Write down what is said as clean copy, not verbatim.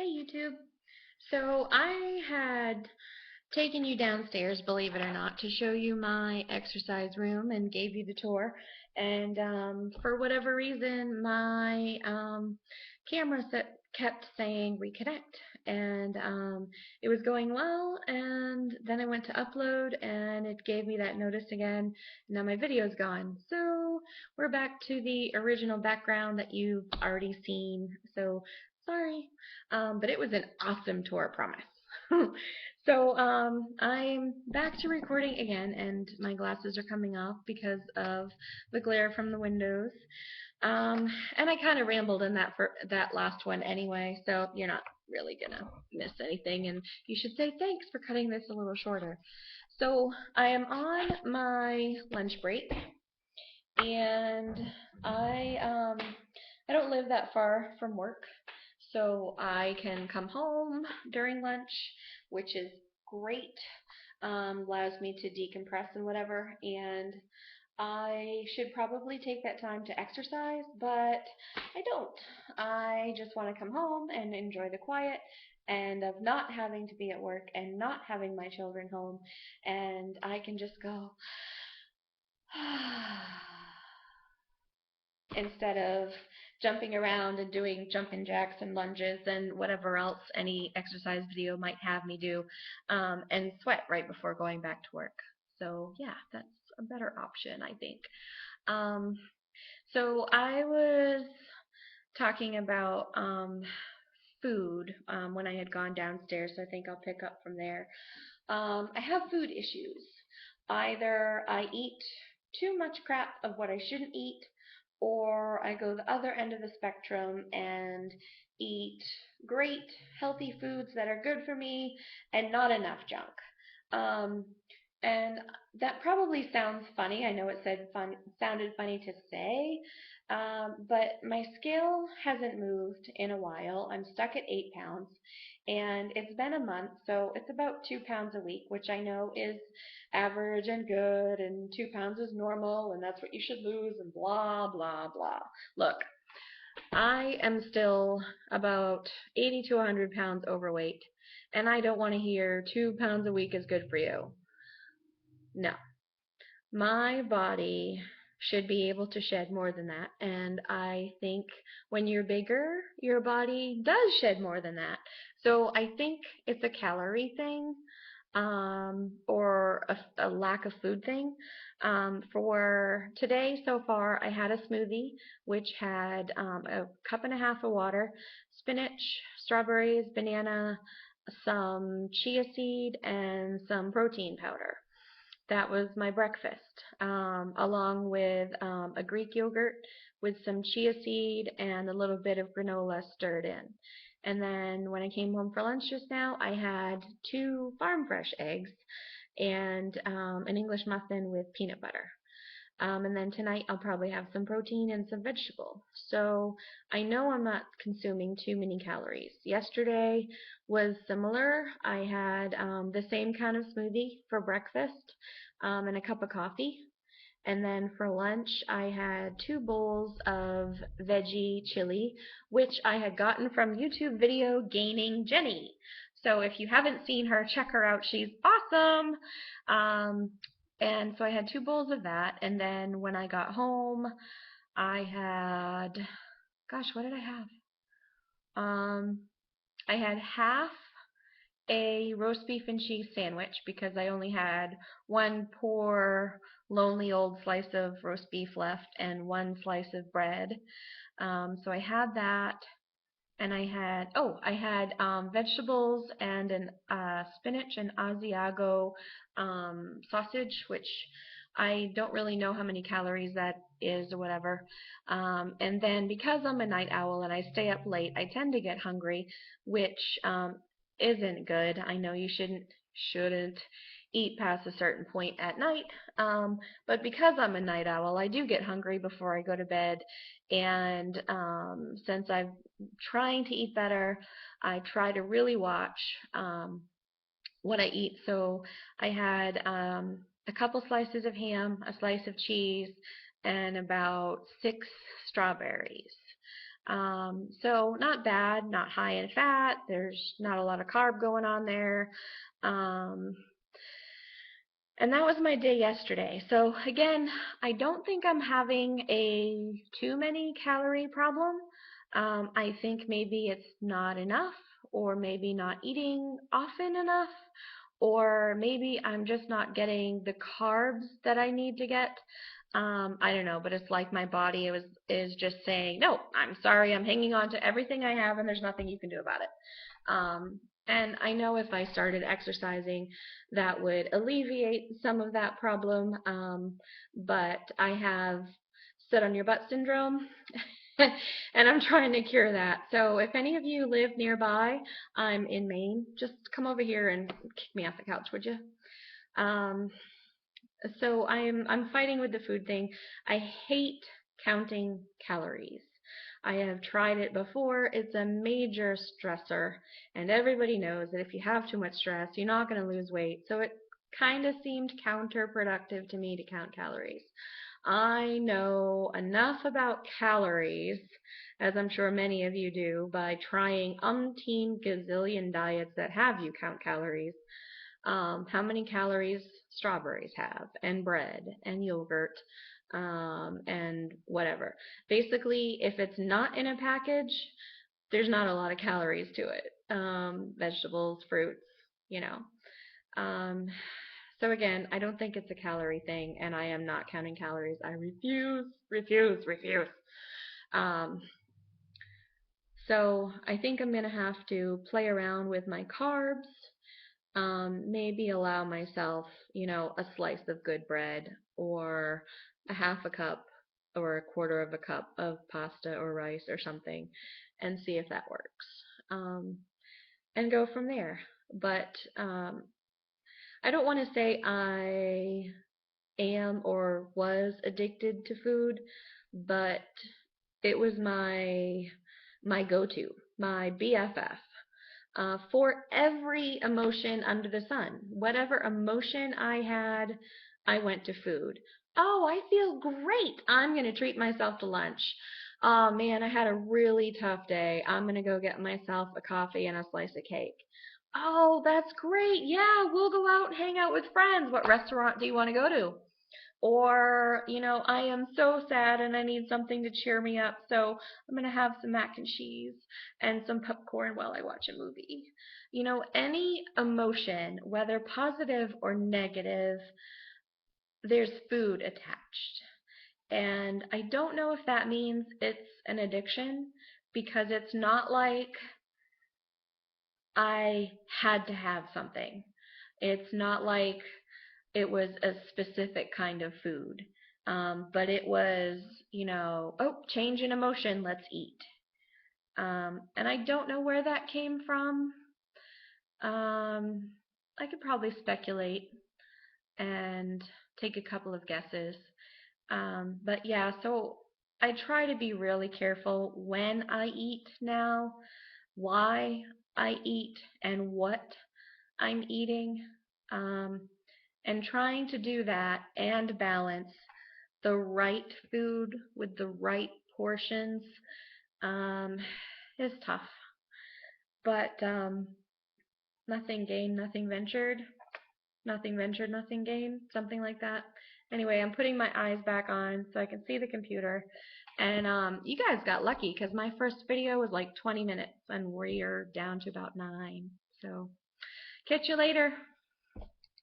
Hey YouTube. So I had taken you downstairs, believe it or not, to show you my exercise room and gave you the tour. And for whatever reason, my camera kept saying reconnect. And it was going well, and then I went to upload, and it gave me that notice again. Now my video's gone. So we're back to the original background that you've already seen. So sorry. But it was an awesome tour, I promise. So I'm back to recording again, and my glasses are coming off because of the glare from the windows. And I kind of rambled in that last one anyway, so you're not really gonna miss anything, and you should say thanks for cutting this a little shorter. So I am on my lunch break, and I I don't live that far from work, so I can come home during lunch, which is great. Allows me to decompress and whatever, and I should probably take that time to exercise, but I don't. I just want to come home and enjoy the quiet and of not having to be at work and not having my children home, and I can just go instead of jumping around and doing jumping jacks and lunges and whatever else any exercise video might have me do, and sweat right before going back to work. So yeah, that's a better option, I think. Um, so I was talking about food when I had gone downstairs, so I think I'll pick up from there. I have food issues. Either I eat too much crap of what I shouldn't eat, or I go the other end of the spectrum and eat great, healthy foods that are good for me and not enough junk. Um, and that probably sounds funny. I know it sounded funny to say, but my scale hasn't moved in a while. I'm stuck at 8 pounds, and it's been a month, so it's about 2 pounds a week, which I know is average and good, and 2 pounds is normal, and that's what you should lose, and blah, blah, blah. Look, I am still about 80 to 100 pounds overweight, and I don't want to hear 2 pounds a week is good for you. No. My body should be able to shed more than that, and I think when you're bigger, your body does shed more than that. So I think it's a calorie thing, or a lack of food thing. For today so far, I had a smoothie which had a cup and a half of water, spinach, strawberries, banana, some chia seed, and some protein powder. That was my breakfast, along with a Greek yogurt with some chia seed and a little bit of granola stirred in. And then when I came home for lunch just now, I had two farm fresh eggs and an English muffin with peanut butter. And then tonight I'll probably have some protein and some vegetable. So I know I'm not consuming too many calories. Yesterday was similar. I had the same kind of smoothie for breakfast, and a cup of coffee. And then for lunch, I had 2 bowls of veggie chili, which I had gotten from YouTube video Gaining Jenny. So if you haven't seen her, check her out. She's awesome. Um, and so I had 2 bowls of that. And then when I got home, I had, gosh, what did I have? I had half a roast beef and cheese sandwich because I only had one poor, lonely old slice of roast beef left and one slice of bread. So I had that, and I had vegetables and an spinach and Asiago sausage, which I don't really know how many calories that is or whatever. And then because I'm a night owl and I stay up late, I tend to get hungry, which isn't good. I know you shouldn't eat past a certain point at night, but because I'm a night owl, I do get hungry before I go to bed. And since I'm trying to eat better, I try to really watch what I eat. So I had a couple slices of ham, a slice of cheese, and about 6 strawberries. So not bad, not high in fat. There's not a lot of carb going on there. Um, and that was my day yesterday. So again, I don't think I'm having a too many calorie problem. I think maybe it's not enough, or maybe not eating often enough, or maybe I'm just not getting the carbs that I need to get. I don't know, but it's like my body is just saying, no, I'm sorry, I'm hanging on to everything I have, and there's nothing you can do about it. And I know if I started exercising, that would alleviate some of that problem. But I have sit on your butt syndrome, and I'm trying to cure that. So if any of you live nearby, I'm in Maine. Just come over here and kick me off the couch, would you? Um, so I'm fighting with the food thing. I hate counting calories. I have tried it before. It's a major stressor, and everybody knows that if you have too much stress, you're not going to lose weight. So it kind of seemed counterproductive to me to count calories. I know enough about calories, as I'm sure many of you do, by trying umpteen gazillion diets that have you count calories. How many calories strawberries have, and bread, and yogurt, and whatever. Basically, if it's not in a package, there's not a lot of calories to it. Vegetables, fruits, you know. Um, so again, I don't think it's a calorie thing, and I am not counting calories. I refuse, refuse, refuse. Um, so I think I'm going to have to play around with my carbs, maybe allow myself, a slice of good bread, or a half a cup or a quarter of a cup of pasta or rice or something, and see if that works. And go from there. But I don't want to say I am or was addicted to food, but it was my go-to, my BFF. For every emotion under the sun. Whatever emotion I had, I went to food. Oh, I feel great. I'm going to treat myself to lunch. Oh man, I had a really tough day. I'm going to go get myself a coffee and a slice of cake. Oh, that's great. Yeah, we'll go out and hang out with friends. What restaurant do you want to go to? Or, I am so sad and I need something to cheer me up, so I'm going to have some mac and cheese and some popcorn while I watch a movie. Any emotion, whether positive or negative, there's food attached. And I don't know if that means it's an addiction, because it's not like I had to have something. It's not like it was a specific kind of food. But it was, oh, change in emotion, let's eat. And I don't know where that came from. I could probably speculate and take a couple of guesses. But yeah, so I try to be really careful when I eat now, why I eat, and what I'm eating. Um, and trying to do that and balance the right food with the right portions um, is tough. But nothing gained, nothing ventured. Nothing ventured, nothing gained. Something like that. Anyway, I'm putting my eyes back on so I can see the computer. And you guys got lucky because my first video was like 20 minutes and we're down to about 9. So catch you later.